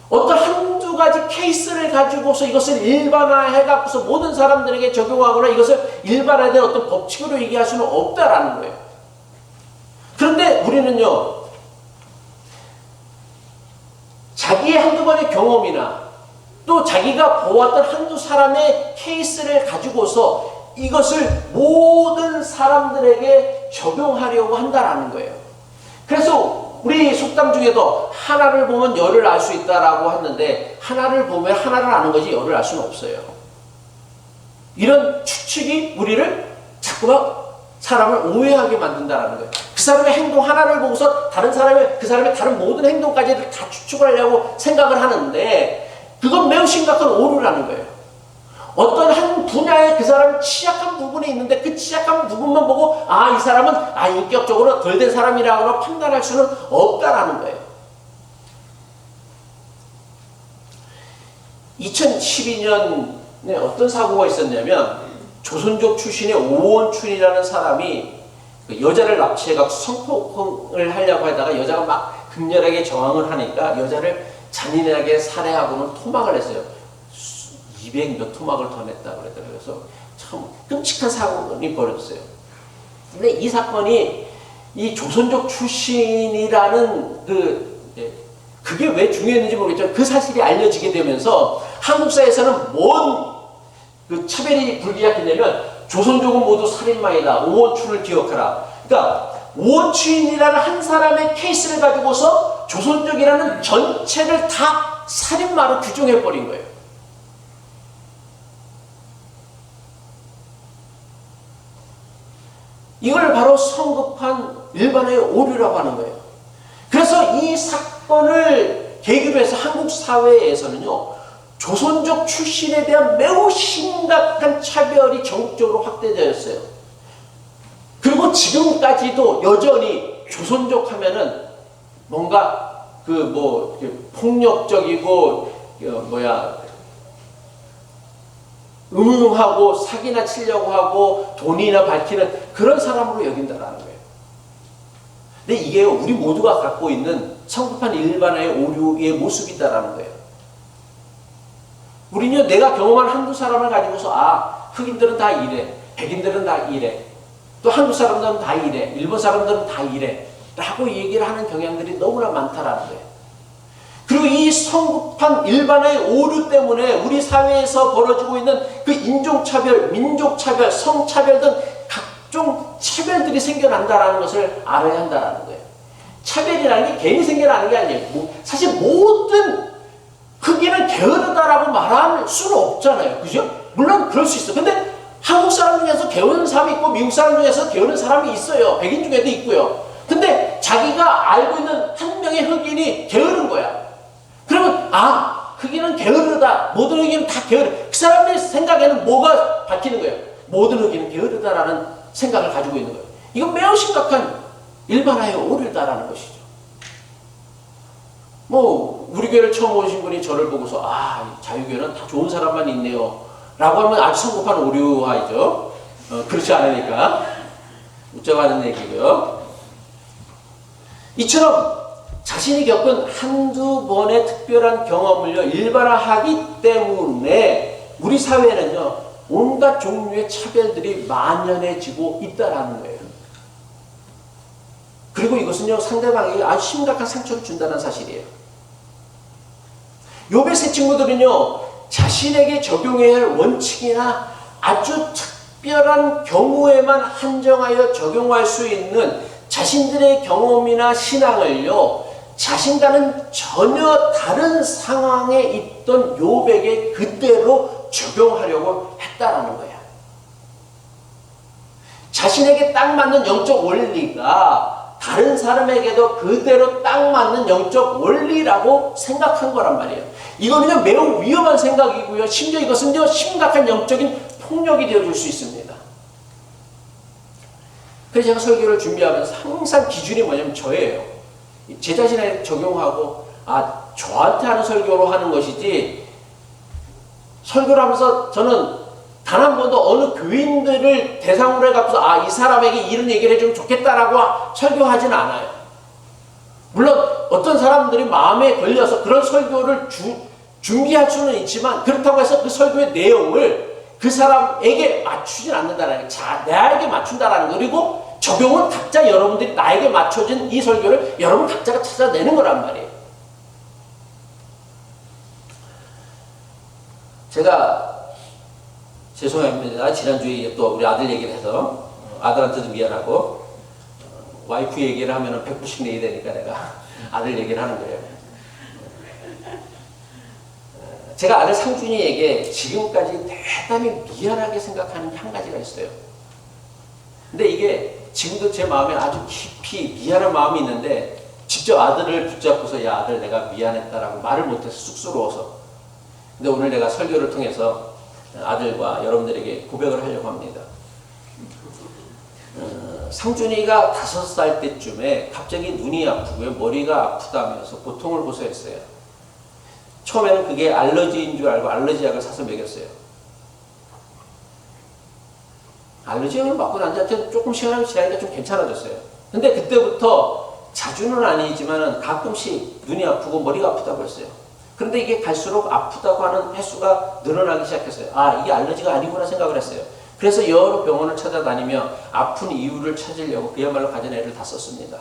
어떤 한두 가지 케이스를 가지고서 이것을 일반화해갖고서 모든 사람들에게 적용하거나 이것을 일반화된 어떤 법칙으로 얘기할 수는 없다라는 거예요. 그런데 우리는요, 자기의 한두 번의 경험이나 또 자기가 보았던 한두 사람의 케이스를 가지고서 이것을 모든 사람들에게 적용하려고 한다라는 거예요. 그래서 우리 속담 중에도 하나를 보면 열을 알 수 있다라고 했는데, 하나를 보면 하나를 아는 거지 열을 알 수는 없어요. 이런 추측이 우리를 자꾸만 사람을 오해하게 만든다라는 거예요. 그 사람의 행동 하나를 보고서 그 사람의 다른 모든 행동까지 다 추측을 하려고 생각을 하는데, 그건 매우 심각한 오류라는 거예요. 어떤 한 분야에 그 사람이 취약한 부분이 있는데 그 취약한 부분만 보고 이 사람은 인격적으로 덜 된 사람이라고 판단할 수는 없다라는 거예요. 2012년에 어떤 사고가 있었냐면, 조선족 출신의 오원춘이라는 사람이 여자를 납치해서 성폭행을 하려고 하다가 여자가 막 극렬하게 저항을 하니까 여자를 잔인하게 살해하고는 토막을 했어요. 200몇 토막을 더 냈다고 그러더라고요. 그래서 참 끔찍한 사건이 벌어졌어요. 근데 이 사건이 이 조선족 출신이라는 그게 왜 중요했는지 모르겠지만 그 사실이 알려지게 되면서 한국 사회에서는 뭔 차별이 불기 시작했냐면, 조선족은 모두 살인마이다, 오원춘을 기억하라. 그러니까 오원춘이라는 한 사람의 케이스를 가지고서 조선족이라는 전체를 다 살인마로 규정해버린 거예요. 이걸 바로 성급한 일반화의 오류라고 하는 거예요. 그래서 이 사건을 계기로 해서 한국 사회에서는요, 조선족 출신에 대한 매우 심각한 차별이 전국적으로 확대되었어요. 그리고 지금까지도 여전히 조선족 하면은 뭔가 폭력적이고 음흉하고 사기나 치려고 하고 돈이나 밝히는 그런 사람으로 여긴다라는 거예요. 근데 이게 우리 모두가 갖고 있는 성급한 일반화의 오류의 모습이다라는 거예요. 우리는 내가 경험한 한두 사람을 가지고서 흑인들은 다 이래, 백인들은 다 이래, 또 한국 사람들은 다 이래, 일본 사람들은 다 이래 라고 얘기를 하는 경향들이 너무나 많다라는 거예요. 그리고 이 성급한 일반화의 오류 때문에 우리 사회에서 벌어지고 있는 그 인종차별, 민족차별, 성차별 등 각종 차별들이 생겨난다는 것을 알아야 한다는 거예요. 차별이라는 게 괜히 생겨나는 게 아니에요. 사실 모든 흑인은 게으르다라고 말할 수는 없잖아요. 그죠? 물론 그럴 수 있어. 근데 한국 사람 중에서 게으른 사람이 있고 미국 사람 중에서 게으른 사람이 있어요. 백인 중에도 있고요. 근데 자기가 알고 있는 한 명의 흑인이 게으른 거야. 그러면 흑인은 게으르다. 모든 흑인은 다 게으르. 그 사람의 생각에는 뭐가 박히는 거예요? 모든 흑인은 게으르다라는 생각을 가지고 있는 거예요. 이건 매우 심각한 일반화의 오류다라는 것이죠. 우리 교회를 처음 오신 분이 저를 보고서 자유교회는 다 좋은 사람만 있네요 라고 하면 아주 성급한 오류화이죠. 그렇지 않으니까 웃자고 얘기고요. 이처럼 자신이 겪은 한두 번의 특별한 경험을요 일반화하기 때문에 우리 사회에는요 온갖 종류의 차별들이 만연해지고 있다라는 거예요. 그리고 이것은요 상대방에게 아주 심각한 상처를 준다는 사실이에요. 욥의 세 친구들은요 자신에게 적용해야 할 원칙이나 아주 특별한 경우에만 한정하여 적용할 수 있는 자신들의 경험이나 신앙을요 자신과는 전혀 다른 상황에 있던 욥에게 그대로 적용하려고 했다라는 거야. 자신에게 딱 맞는 영적 원리가 다른 사람에게도 그대로 딱 맞는 영적 원리라고 생각한 거란 말이에요. 이거는 매우 위험한 생각이고요. 심지어 이것은 심각한 영적인 폭력이 되어줄 수 있습니다. 그래서 제가 설교를 준비하면서 항상 기준이 뭐냐면 저예요. 제 자신에 적용하고 저한테 하는 설교로 하는 것이지, 설교를 하면서 저는 단 한 번도 어느 교인들을 대상으로 해갖고서 이 사람에게 이런 얘기를 해주면 좋겠다라고 설교하지는 않아요. 물론 어떤 사람들이 마음에 걸려서 그런 설교를 준비할 수는 있지만, 그렇다고 해서 그 설교의 내용을 그 사람에게 맞추진 않는다라는 거예요. 나에게 맞춘다라는 거. 그리고 적용은 각자 여러분들이 나에게 맞춰진 이 설교를 여러분 각자가 찾아내는 거란 말이에요. 제가 죄송합니다. 지난주에 또 우리 아들 얘기를 해서 아들한테도 미안하고 와이프 얘기를 하면 100%씩 내야 되니까 내가 아들 얘기를 하는 거예요. 제가 아들 상준이에게 지금까지 대단히 미안하게 생각하는 게 한 가지가 있어요. 근데 이게 지금도 제 마음에 아주 깊이 미안한 마음이 있는데 직접 아들을 붙잡고서 야 아들 내가 미안했다라고 말을 못해서 쑥스러워서. 근데 오늘 내가 설교를 통해서 아들과 여러분들에게 고백을 하려고 합니다. 상준이가 5살 때쯤에 갑자기 눈이 아프고요, 머리가 아프다면서 고통을 호소했어요. 처음에는 그게 알러지인 줄 알고 알러지약을 사서 먹였어요. 알러지약을 맞고 난 지한테 조금 시간이 지나니까 좀 괜찮아졌어요. 근데 그때부터 자주는 아니지만 가끔씩 눈이 아프고 머리가 아프다고 했어요. 그런데 이게 갈수록 아프다고 하는 횟수가 늘어나기 시작했어요. 이게 알러지가 아니구나 생각을 했어요. 그래서 여러 병원을 찾아다니며 아픈 이유를 찾으려고 그야말로 가전애를 다 썼습니다.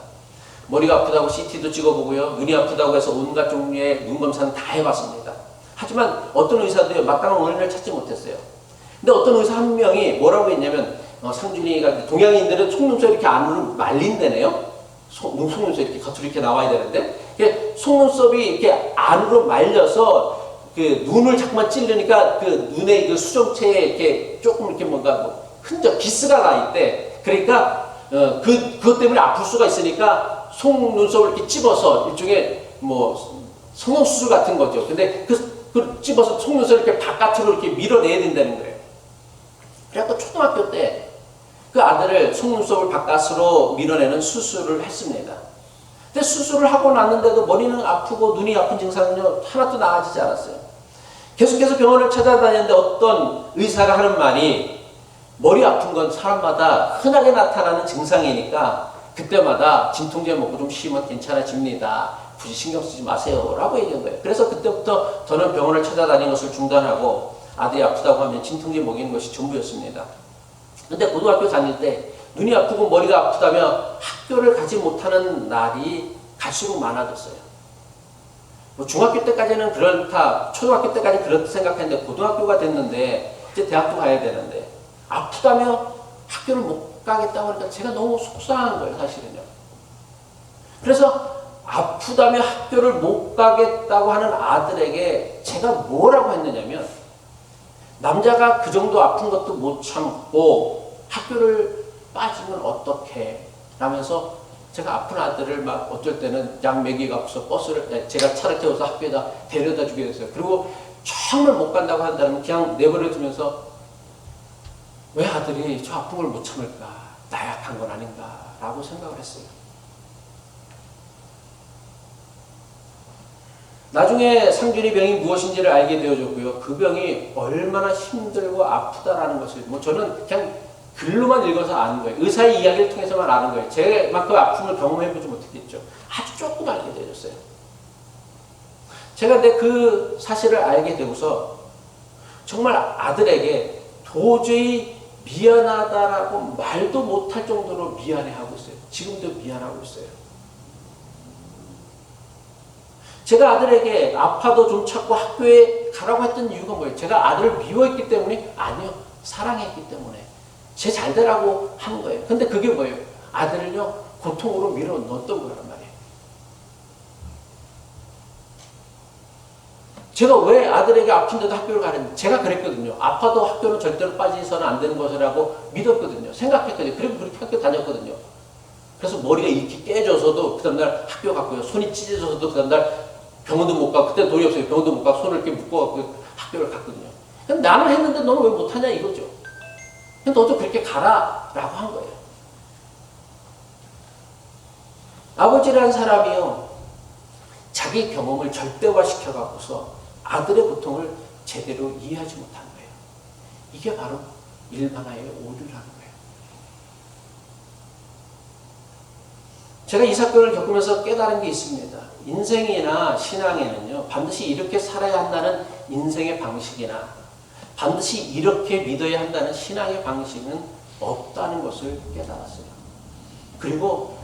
머리가 아프다고 CT도 찍어보고요, 눈이 아프다고 해서 온갖 종류의 눈 검사는 다 해봤습니다. 하지만 어떤 의사도요 마땅한 원인을 찾지 못했어요. 근데 어떤 의사 한 명이 뭐라고 했냐면, 상준이가, 동양인들은 속눈썹 이렇게 안으로 말린다네요. 속눈썹 이렇게 겉으로 이렇게 나와야 되는데, 속눈썹이 이렇게 안으로 말려서 그 눈을 자꾸만 찌르니까 그 눈의 그 수정체에 이렇게 조금 이렇게 뭔가 흔적, 기스가 나 있대. 그러니까 그것 때문에 아플 수가 있으니까 속눈썹을 이렇게 찝어서 일종의 성형수술 같은 거죠. 근데 그 찝어서 속눈썹을 이렇게 바깥으로 이렇게 밀어내야 된다는 거예요. 그래서 초등학교 때 그 아들을 속눈썹을 바깥으로 밀어내는 수술을 했습니다. 근데 수술을 하고 났는데도 머리는 아프고 눈이 아픈 증상은 하나도 나아지지 않았어요. 계속해서 병원을 찾아다녔는데 어떤 의사가 하는 말이, 머리 아픈 건 사람마다 흔하게 나타나는 증상이니까 그때마다 진통제 먹고 좀 쉬면 괜찮아집니다. 굳이 신경 쓰지 마세요. 라고 얘기한 거예요. 그래서 그때부터 저는 병원을 찾아다니는 것을 중단하고 아들이 아프다고 하면 진통제 먹이는 것이 전부였습니다. 근데 고등학교 다닐 때 눈이 아프고 머리가 아프다며 학교를 가지 못하는 날이 갈수록 많아졌어요. 뭐 중학교 때까지는 그렇다, 초등학교 때까지는 그렇다 생각했는데 고등학교가 됐는데 이제 대학도 가야 되는데 아프다며 학교를 못 가겠다고 하니까 제가 너무 속상한 거예요, 사실은요. 그래서 아프다며 학교를 못 가겠다고 하는 아들에게 제가 뭐라고 했느냐면, 남자가 그 정도 아픈 것도 못 참고 학교를 빠지면 어떡해 라면서 제가 아픈 아들을 막 어쩔 때는 약 먹이가 없어 버스를 제가 차를 태워서 학교에다 데려다 주게 됐어요. 그리고 정말 못 간다고 한다면 그냥 내버려 두면서 왜 아들이 저 아픈 걸 못 참을까, 나약한 건 아닌가 라고 생각을 했어요. 나중에 상준이 병이 무엇인지를 알게 되어졌고요. 그 병이 얼마나 힘들고 아프다라는 것을 뭐 저는 그냥 글로만 읽어서 아는 거예요. 의사의 이야기를 통해서만 아는 거예요. 제만큼 아픔을 경험해보지 못했겠죠. 아주 조금 알게 되어졌어요. 제가 근데 그 사실을 알게 되고서 정말 아들에게 도저히 미안하다라고 말도 못할 정도로 미안해하고 있어요. 지금도 미안하고 있어요. 제가 아들에게 아파도 좀 찾고 학교에 가라고 했던 이유가 뭐예요? 제가 아들을 미워했기 때문에? 아니요. 사랑했기 때문에. 제 잘되라고 한 거예요. 근데 그게 뭐예요? 아들을요, 고통으로 밀어 넣었던 거란 말이에요. 제가 왜 아들에게 아픈데도 학교를 가는지 제가 그랬거든요. 아파도 학교는 절대로 빠지서는 안 되는 것이라고 믿었거든요. 생각했거든요. 그리고 그렇게 학교 다녔거든요. 그래서 머리가 이렇게 깨져서도 그 다음날 학교 갔고요. 손이 찢어져서도 그 다음날 병원도 못 가고, 그때 돈이 없어요. 병원도 못 가고 손을 이렇게 묶어갖고 학교를 갔거든요. 근데 나는 했는데 너는 왜 못하냐 이거죠. 너도 그렇게 가라 라고 한 거예요. 아버지라는 사람이요, 자기 경험을 절대화시켜갖고서 아들의 고통을 제대로 이해하지 못한 거예요. 이게 바로 일반화의 오류라는 거예요. 제가 이 사건을 겪으면서 깨달은 게 있습니다. 인생이나 신앙에는요, 반드시 이렇게 살아야 한다는 인생의 방식이나 반드시 이렇게 믿어야 한다는 신앙의 방식은 없다는 것을 깨달았어요. 그리고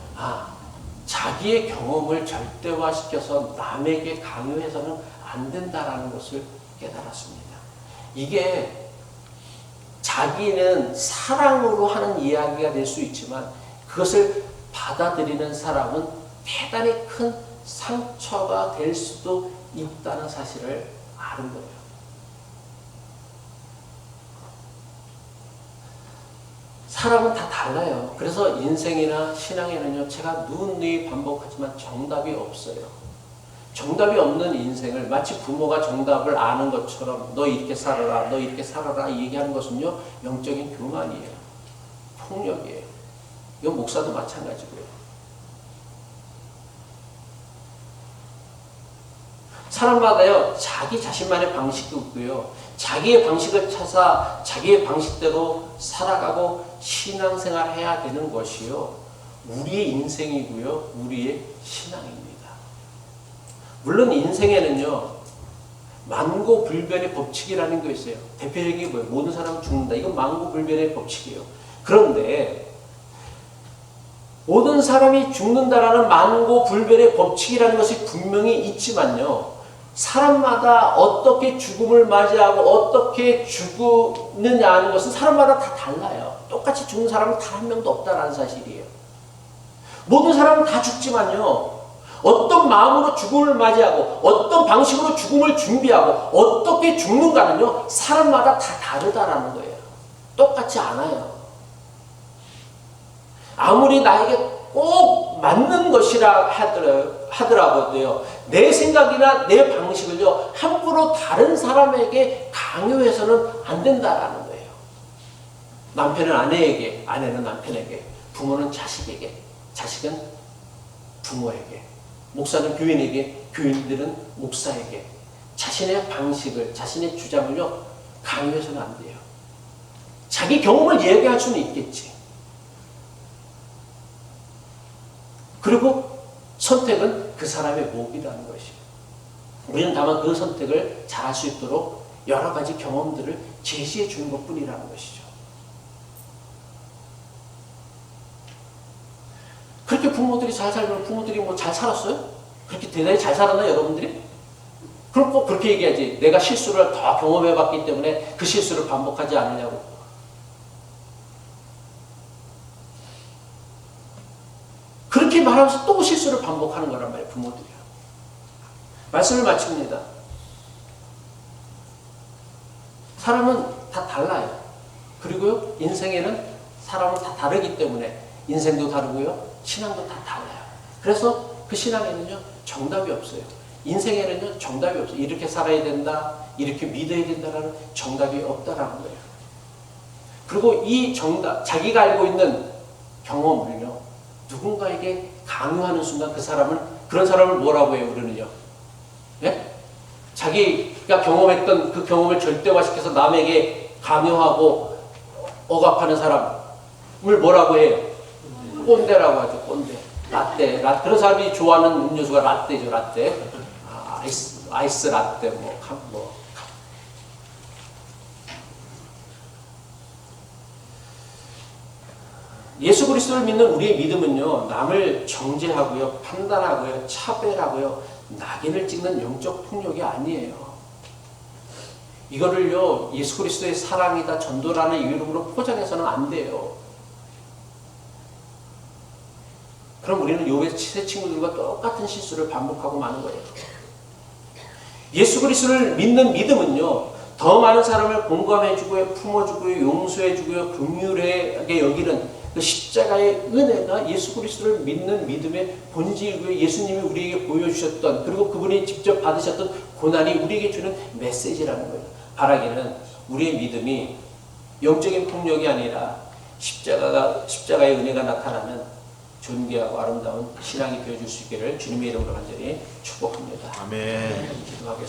자기의 경험을 절대화시켜서 남에게 강요해서는 안 된다는 것을 깨달았습니다. 이게 자기는 사랑으로 하는 이야기가 될 수 있지만 그것을 받아들이는 사람은 대단히 큰 상처가 될 수도 있다는 사실을 아는 거예요. 사람은 다 달라요. 그래서 인생이나 신앙에는요, 제가 누누이 반복하지만 정답이 없어요. 정답이 없는 인생을 마치 부모가 정답을 아는 것처럼 너 이렇게 살아라, 너 이렇게 살아라 얘기하는 것은요, 영적인 교만이에요. 폭력이에요. 이건 목사도 마찬가지고요. 사람마다요, 자기 자신만의 방식이 있고요. 자기의 방식을 찾아 자기의 방식대로 살아가고 신앙생활 해야 되는 것이요, 우리의 인생이고요, 우리의 신앙입니다. 물론 인생에는요, 만고불변의 법칙이라는 게 있어요. 대표적인 게 뭐예요? 모든 사람은 죽는다. 이건 만고불변의 법칙이에요. 그런데 모든 사람이 죽는다라는 만고불변의 법칙이라는 것이 분명히 있지만요, 사람마다 어떻게 죽음을 맞이하고 어떻게 죽느냐 하는 것은 사람마다 다 달라요. 똑같이 죽는 사람은 단 한 명도 없다는 사실이에요. 모든 사람은 다 죽지만요, 어떤 마음으로 죽음을 맞이하고 어떤 방식으로 죽음을 준비하고 어떻게 죽는가는요, 사람마다 다 다르다라는 거예요. 똑같지 않아요. 아무리 나에게 꼭 맞는 것이라 하더라도요, 내 생각이나 내 방식을요, 함부로 다른 사람에게 강요해서는 안 된다라는 거예요. 남편은 아내에게, 아내는 남편에게, 부모는 자식에게, 자식은 부모에게, 목사는 교인에게, 교인들은 목사에게 자신의 방식을, 자신의 주장을요, 강요해서는 안 돼요. 자기 경험을 이야기할 수는 있겠지. 그리고 선택은 그 사람의 몫이라는 것이에요. 우리는 다만 그 선택을 잘할 수 있도록 여러 가지 경험들을 제시해 주는 것뿐이라는 것이죠. 그렇게 부모들이 잘 살면 부모들이 뭐 잘 살았어요? 그렇게 대단히 잘 살았나 여러분들이? 그럼 꼭 그렇게 얘기하지. 내가 실수를 더 경험해봤기 때문에 그 실수를 반복하지 않으냐고. 그렇게 말하면서 또 실수를 반복하는 거란 말이에요. 부모들이요. 말씀을 마칩니다. 사람은 다 달라요. 그리고요, 인생에는 사람은 다 다르기 때문에 인생도 다르고요, 신앙도 다 달라요. 그래서 그 신앙에는요, 정답이 없어요. 인생에는요, 정답이 없어요. 이렇게 살아야 된다, 이렇게 믿어야 된다라는 정답이 없다라는 거예요. 그리고 이 정답, 자기가 알고 있는 경험을요, 누군가에게 강요하는 순간 그런 사람을 뭐라고 해요, 우리는요? 예? 자기가 경험했던 그 경험을 절대화시켜서 남에게 강요하고 억압하는 사람을 뭐라고 해요? 꼰대라고 하죠, 꼰대. 라떼. 그런 사람이 좋아하는 음료수가 라떼죠, 라떼. 아이스 라떼, 예수 그리스도를 믿는 우리의 믿음은요, 남을 정죄하고요, 판단하고요, 차별하고요, 낙인을 찍는 영적 폭력이 아니에요. 이거를요, 예수 그리스도의 사랑이다, 전도라는 이름으로 포장해서는 안 돼요. 그럼 우리는 욥의 세 친구들과 똑같은 실수를 반복하고 마는 거예요. 예수 그리스도를 믿는 믿음은요, 더 많은 사람을 공감해주고요, 품어주고요, 용서해주고요, 긍휼하게 여기는 그 십자가의 은혜가 예수 그리스도를 믿는 믿음의 본질이고요, 예수님이 우리에게 보여주셨던, 그리고 그분이 직접 받으셨던 고난이 우리에게 주는 메시지라는 거예요. 바라기는 우리의 믿음이 영적인 폭력이 아니라 십자가의 은혜가 나타나는 존귀하고 아름다운 신앙이 되어줄 수 있기를 주님의 이름으로 간절히 축복합니다. 아멘. 기도하겠습니다.